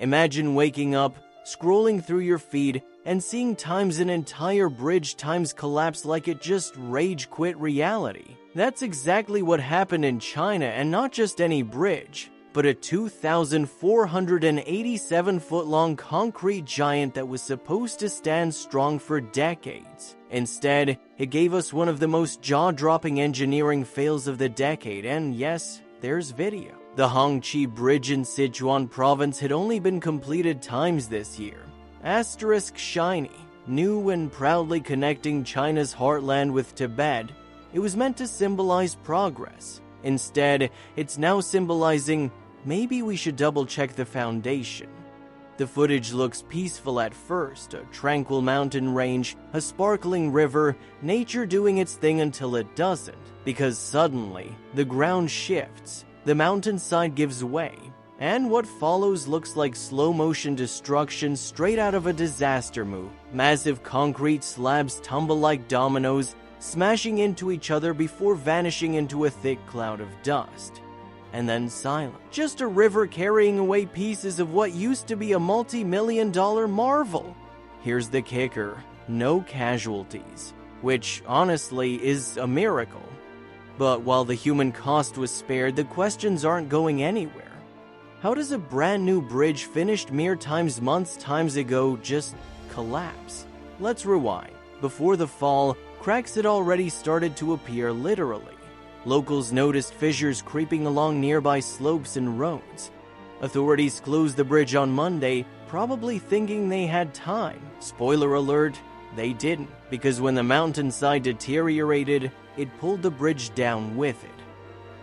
Imagine waking up, scrolling through your feed, and seeing times an entire bridge times collapse like it just rage quit reality. That's exactly what happened in China, and not just any bridge, but a 2,487-foot-long concrete giant that was supposed to stand strong for decades. Instead, it gave us one of the most jaw-dropping engineering fails of the decade, and yes, there's video. The Hongqi Bridge in Sichuan province had only been completed times this year. Asterisk shiny, new and proudly connecting China's heartland with Tibet, it was meant to symbolize progress. Instead, it's now symbolizing, maybe we should double-check the foundation. The footage looks peaceful at first, a tranquil mountain range, a sparkling river, nature doing its thing until it doesn't, because suddenly, the ground shifts, the mountainside gives way, and what follows looks like slow-motion destruction straight out of a disaster movie. Massive concrete slabs tumble like dominoes, smashing into each other before vanishing into a thick cloud of dust. And then silence. Just a river carrying away pieces of what used to be a multi-million-dollar marvel. Here's the kicker: no casualties, which honestly is a miracle. But while the human cost was spared, the questions aren't going anywhere. How does a brand new bridge finished mere months ago just collapse? Let's rewind. Before the fall, cracks had already started to appear literally. Locals noticed fissures creeping along nearby slopes and roads. Authorities closed the bridge on Monday, probably thinking they had time. Spoiler alert, they didn't, because when the mountainside deteriorated, it pulled the bridge down with it.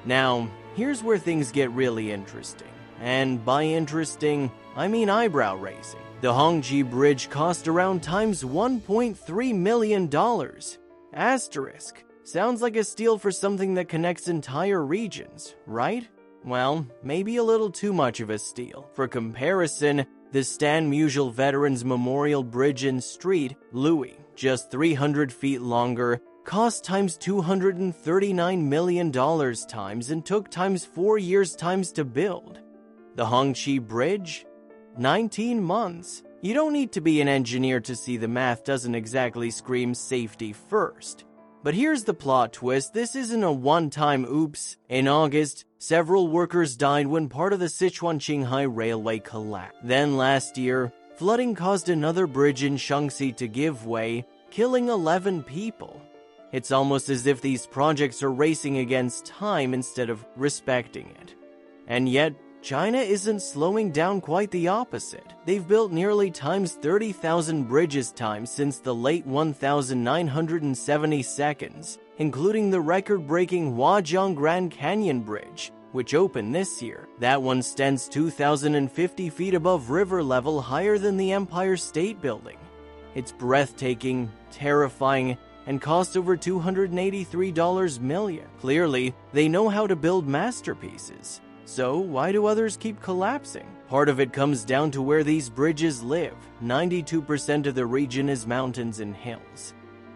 Now, here's where things get really interesting. And by interesting, I mean eyebrow-raising. The Hongqi Bridge cost around $1.3 million. Asterisk. Sounds like a steal for something that connects entire regions, right? Well, maybe a little too much of a steal. For comparison, the Stan Musial Veterans Memorial Bridge in Street, Louis, just 300 feet longer, cost $239 million and took 4 years to build. The Hongqi Bridge? 19 months. You don't need to be an engineer to see the math doesn't exactly scream safety first. But here's the plot twist: this isn't a one-time oops. In August, several workers died when part of the Sichuan-Qinghai Railway collapsed. Then last year, flooding caused another bridge in Shaanxi to give way, killing 11 people. It's almost as if these projects are racing against time instead of respecting it. And yet, China isn't slowing down, quite the opposite. They've built nearly 30,000 bridges since the late 1972s, including the record-breaking Huajiang Grand Canyon Bridge, which opened this year. That one stands 2,050 feet above river level, higher than the Empire State Building. It's breathtaking, terrifying, and cost over $283 million. Clearly, they know how to build masterpieces. So why do others keep collapsing? Part of it comes down to where these bridges live. 92% of the region is mountains and hills.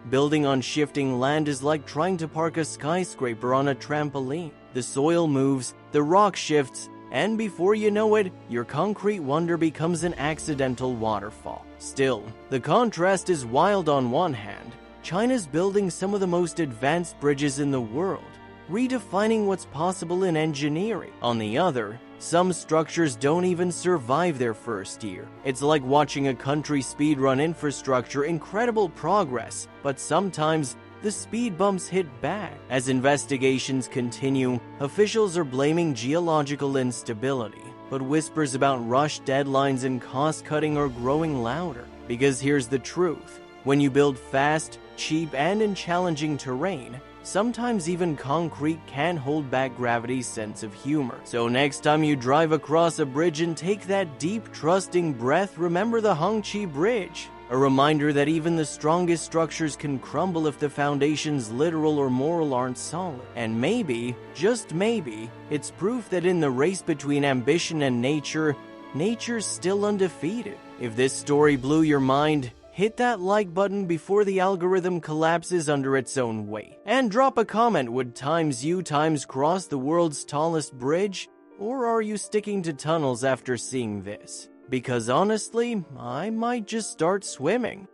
Building on shifting land is like trying to park a skyscraper on a trampoline. The soil moves, the rock shifts, and before you know it, your concrete wonder becomes an accidental waterfall. Still, the contrast is wild. On one hand, China's building some of the most advanced bridges in the world, redefining what's possible in engineering. On the other, some structures don't even survive their first year. It's like watching a country speedrun infrastructure, incredible progress, but sometimes the speed bumps hit back. As investigations continue, officials are blaming geological instability, but whispers about rushed deadlines and cost-cutting are growing louder. Because here's the truth: when you build fast, cheap, and in challenging terrain, sometimes even concrete can't hold back gravity's sense of humor. So next time you drive across a bridge and take that deep, trusting breath, remember the Hongqi Bridge. A reminder that even the strongest structures can crumble if the foundations, literal or moral, aren't solid. And maybe, just maybe, it's proof that in the race between ambition and nature, nature's still undefeated. If this story blew your mind, hit that like button before the algorithm collapses under its own weight. And drop a comment: would you cross the world's tallest bridge? Or are you sticking to tunnels after seeing this? Because honestly, I might just start swimming.